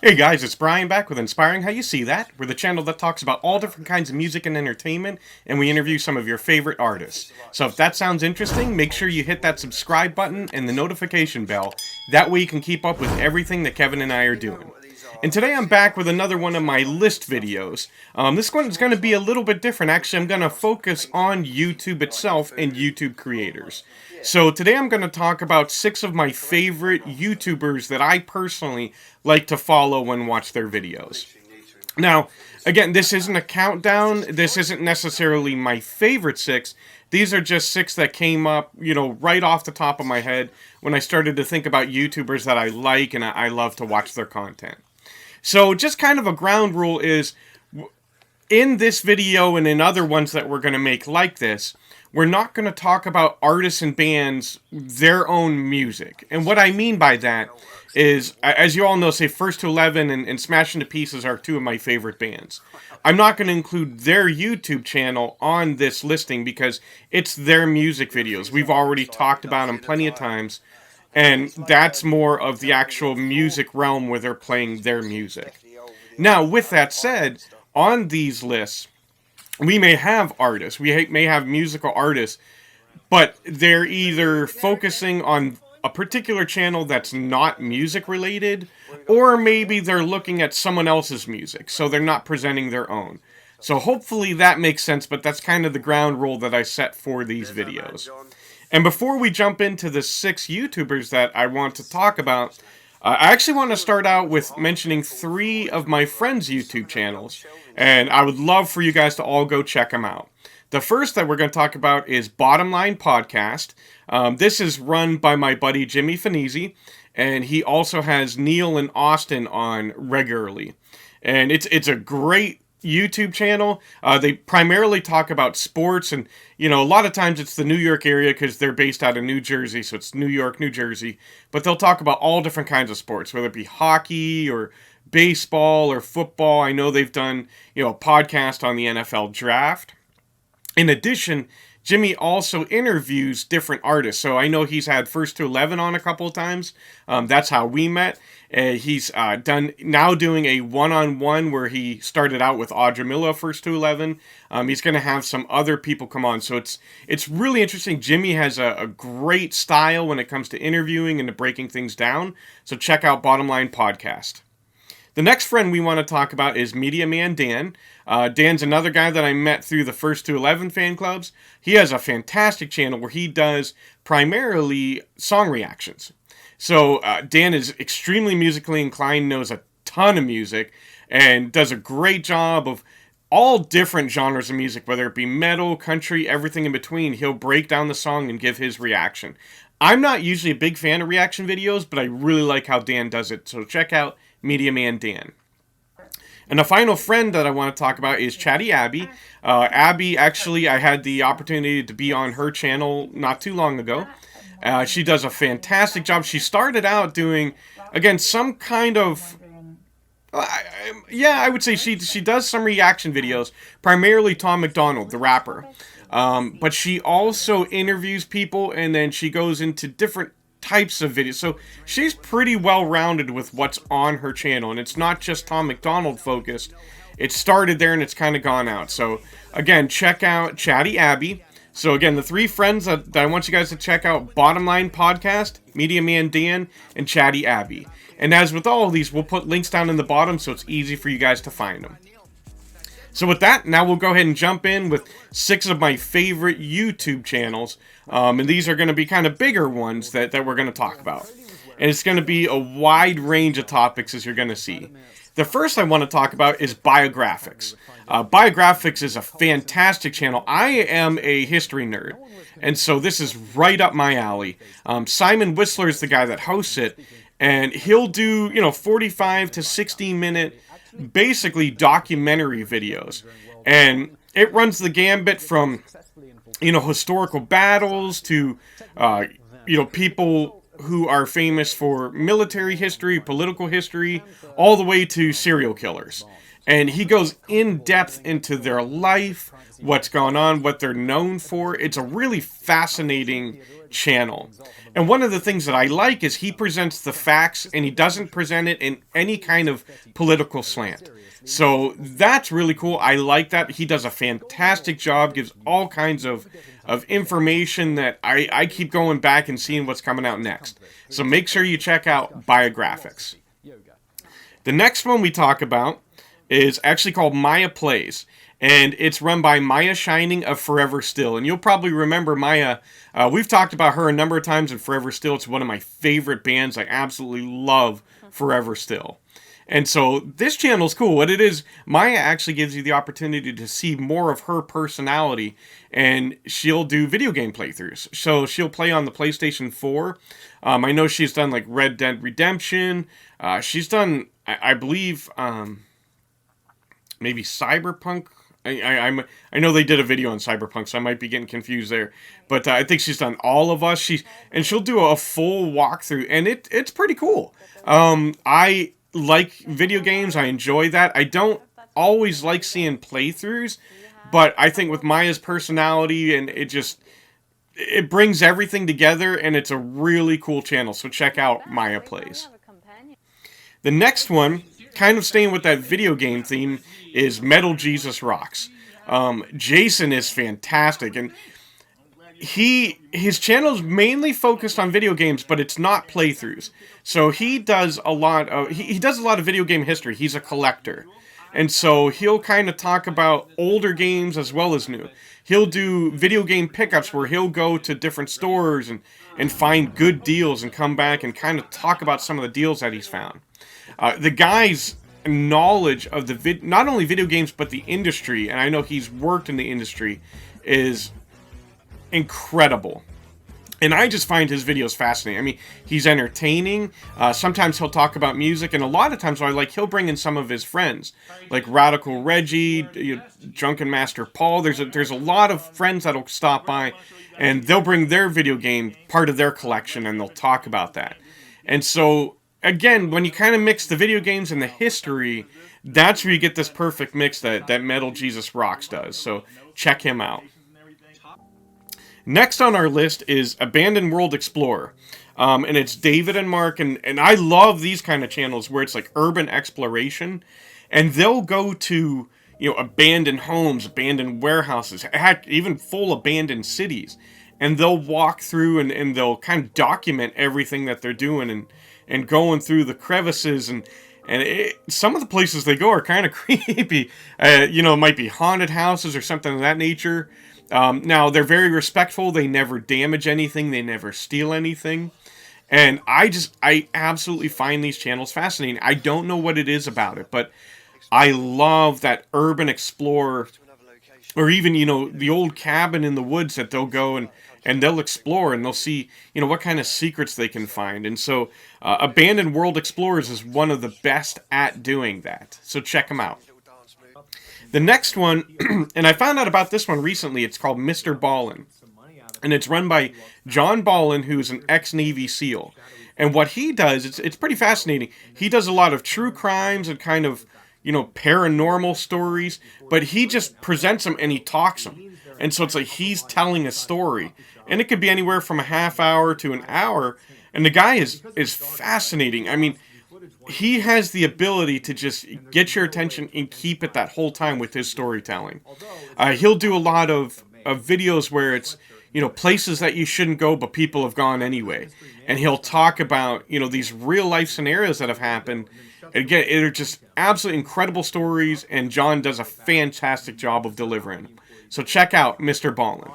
Hey guys, it's Brian back with Inspiring How You See That. We're the channel that talks about all different kinds of music and entertainment, and we interview some of your favorite artists. So if that sounds interesting, make sure you hit that subscribe button and the notification bell. That way you can keep up with everything that Kevin and I are doing. And today I'm back with another one of my list videos. This one is going to be a little bit different. Actually, I'm going to focus on YouTube itself and YouTube creators. So today I'm going to talk about 6 of my favorite YouTubers that I personally like to follow and watch their videos. Now, again, this isn't a countdown. This isn't necessarily my favorite 6. These are just 6 that came up, right off the top of my head when I started to think about YouTubers that I like and I love to watch their content. So just kind of a ground rule is, in this video and in other ones that we're going to make like this, we're not going to talk about artists and bands, their own music. And what I mean by that is, as you all know, say First to 11 and Smash Into Pieces are 2 of my favorite bands. I'm not going to include their YouTube channel on this listing because it's their music videos. We've already talked about them plenty of times. And that's more of the actual music realm where they're playing their music. Now, with that said, on these lists, we may have artists, we may have musical artists, but they're either focusing on a particular channel that's not music related, or maybe they're looking at someone else's music, so they're not presenting their own. So hopefully that makes sense, but that's kind of the ground rule that I set for these videos. And before we jump into the 6 YouTubers that I want to talk about, I actually want to start out with mentioning 3 of my friends' YouTube channels, and I would love for you guys to all go check them out. The first that we're going to talk about is Bottom Line Podcast. This is run by my buddy Jimmy Finizzi, and he also has Neil and Austin on regularly. And it's a great YouTube channel. They primarily talk about sports, and a lot of times it's the New York area because they're based out of New Jersey, so it's New York, New Jersey. But they'll talk about all different kinds of sports, whether it be hockey or baseball or football. I know they've done a podcast on the NFL draft. In addition, Jimmy also interviews different artists. So I know he's had First to 11 on a couple of times. That's how we met. He's doing a one-on-one where he started out with Audra Miller, First to 11. He's going to have some other people come on. So it's really interesting. Jimmy has a great style when it comes to interviewing and to breaking things down. So check out Bottom Line Podcast. The next friend we want to talk about is Mediamandan. Dan's another guy that I met through the First to 11 fan clubs. He has a fantastic channel where he does primarily song reactions. So Dan is extremely musically inclined, knows a ton of music, and does a great job of all different genres of music, whether it be metal, country, everything in between. He'll break down the song and give his reaction. I'm not usually a big fan of reaction videos, but I really like how Dan does it. So check out Mediamandan. And the final friend that I want to talk about is Chatty Abbi. Abby, actually, I had the opportunity to be on her channel not too long ago. She does a fantastic job. She started out doing, again, some kind of... I would say she does some reaction videos, primarily Tom MacDonald, the rapper. But she also interviews people, and then she goes into different types of videos. So she's pretty well-rounded with what's on her channel, and it's not just Tom MacDonald focused. It started there, and it's kind of gone out. So, again, check out Chatty Abbi. So, again, the 3 friends that I want you guys to check out: Bottom Line Podcast, Mediamandan, and Chatty Abbi. And as with all of these, we'll put links down in the bottom so it's easy for you guys to find them. So with that, now we'll go ahead and jump in with 6 of my favorite YouTube channels. And these are going to be kind of bigger ones that we're going to talk about. And it's going to be a wide range of topics, as you're going to see. The first I want to talk about is Biographics. Biographics is a fantastic channel. I am a history nerd, and so this is right up my alley. Simon Whistler is the guy that hosts it, and he'll do 45 to 60 minute basically documentary videos, and it runs the gambit from historical battles to people who are famous for military history, political history, all the way to serial killers. And he goes in depth into their life, what's going on, what they're known for. It's a really fascinating channel. And one of the things that I like is he presents the facts and he doesn't present it in any kind of political slant. So that's really cool. I like that. He does a fantastic job, gives all kinds of information that I keep going back and seeing what's coming out next. So make sure you check out Biographics. The next one we talk about is actually called Maja Plays, and it's run by Maja Shining of Forever Still. And you'll probably remember Maja. We've talked about her a number of times in Forever Still. It's one of my favorite bands. I absolutely love Forever Still. And so this channel is cool. What it is, Maja actually gives you the opportunity to see more of her personality, and she'll do video game playthroughs. So she'll play on the PlayStation 4. I know she's done like Red Dead Redemption. She's done, I believe, maybe Cyberpunk. I know they did a video on Cyberpunk, so I might be getting confused there. But I think she's done All of Us. She'll do a full walkthrough, and it's pretty cool. I like video games. I enjoy that. I don't always like seeing playthroughs, but I think with Maja's personality, and it brings everything together, and it's a really cool channel. So check out Maja Plays. The next one, kind of staying with that video game theme, is Metal Jesus Rocks. Jason is fantastic, and his channel is mainly focused on video games, but it's not playthroughs. So he does a lot of video game history. He's a collector, and so he'll kind of talk about older games as well as new. He'll do video game pickups where he'll go to different stores and find good deals and come back and kind of talk about some of the deals that he's found. The guy's knowledge of not only video games but the industry, and I know he's worked in the industry, is incredible. And I just find his videos fascinating. I mean, he's entertaining. Sometimes he'll talk about music, and a lot of times he'll bring in some of his friends, like Radical Reggie, Drunken Master Paul. There's a lot of friends that'll stop by, and they'll bring their video game, part of their collection, and they'll talk about that. And so, again, when you kind of mix the video games and the history, that's where you get this perfect mix that Metal Jesus Rocks does. So check him out. Next on our list is Abandoned World Explorer. And it's David and Mark, and I love these kind of channels where it's like urban exploration. And they'll go to, abandoned homes, abandoned warehouses, heck, even full abandoned cities. And they'll walk through and they'll kind of document everything that they're doing and going through the crevices. And some of the places they go are kind of creepy. It might be haunted houses or something of that nature. Now, they're very respectful. They never damage anything. They never steal anything. And I absolutely find these channels fascinating. I don't know what it is about it, but I love that urban explorer, or even, the old cabin in the woods that they'll go and they'll explore and they'll see, what kind of secrets they can find. And so Abandoned World Explorers is one of the best at doing that. So check them out. The next one, and I found out about this one recently, it's called Mr. Ballen. And it's run by John Ballen, who's an ex-Navy SEAL. And what he does, it's pretty fascinating. He does a lot of true crimes and kind of, paranormal stories, but he just presents them and he talks them. And so it's like he's telling a story. And it could be anywhere from a half hour to an hour. And the guy is fascinating. I mean, he has the ability to just get your attention and keep it that whole time with his storytelling. He'll do a lot of videos where it's, places that you shouldn't go, but people have gone anyway. And he'll talk about, these real life scenarios that have happened. And again, they're just absolutely incredible stories, and John does a fantastic job of delivering them. So check out Mr. Ballen.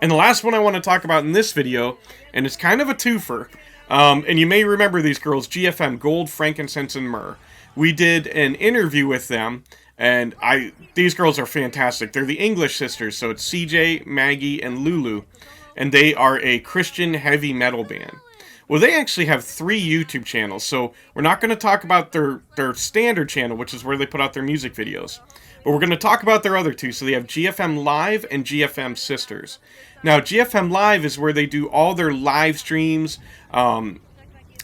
And the last one I want to talk about in this video, and it's kind of a twofer, and you may remember these girls, GFM, Gold, Frankincense, and Myrrh. We did an interview with them, and these girls are fantastic. They're the English sisters, so it's CJ, Maggie, and Lulu, and they are a Christian heavy metal band. Well, they actually have 3 YouTube channels, so we're not going to talk about their standard channel, which is where they put out their music videos. But we're going to talk about their other 2. So they have GFM Live and GFM Sisters. Now, GFM Live is where they do all their live streams, and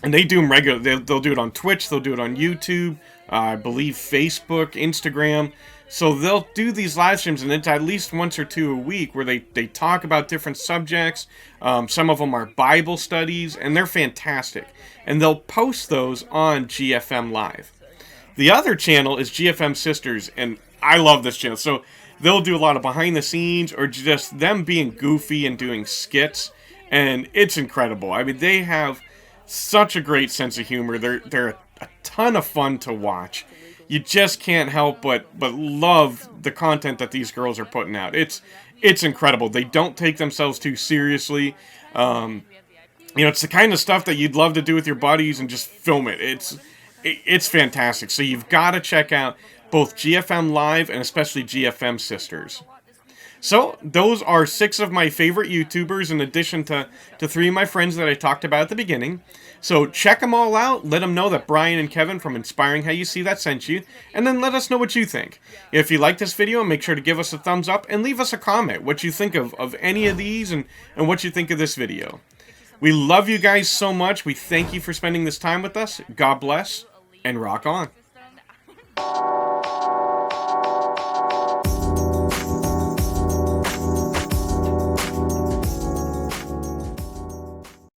they do them regularly. They'll do it on Twitch, they'll do it on YouTube, I believe Facebook, Instagram. So they'll do these live streams, and it's at least once or two a week where they talk about different subjects. Some of them are Bible studies, and they're fantastic. And they'll post those on GFM Live. The other channel is GFM Sisters, and I love this channel. So they'll do a lot of behind the scenes or just them being goofy and doing skits, and it's incredible. I mean, they have such a great sense of humor. They're a ton of fun to watch. You just can't help but love the content that these girls are putting out. It's incredible. They don't take themselves too seriously. It's the kind of stuff that you'd love to do with your buddies and just film it. It's fantastic. So you've got to check out both GFM Live and especially GFM Sisters. So, those are 6 of my favorite YouTubers in addition to 3 of my friends that I talked about at the beginning. So, check them all out. Let them know that Brian and Kevin from Inspiring How You See That sent you. And then let us know what you think. If you like this video, make sure to give us a thumbs up and leave us a comment. What you think of any of these and what you think of this video. We love you guys so much. We thank you for spending this time with us. God bless and rock on.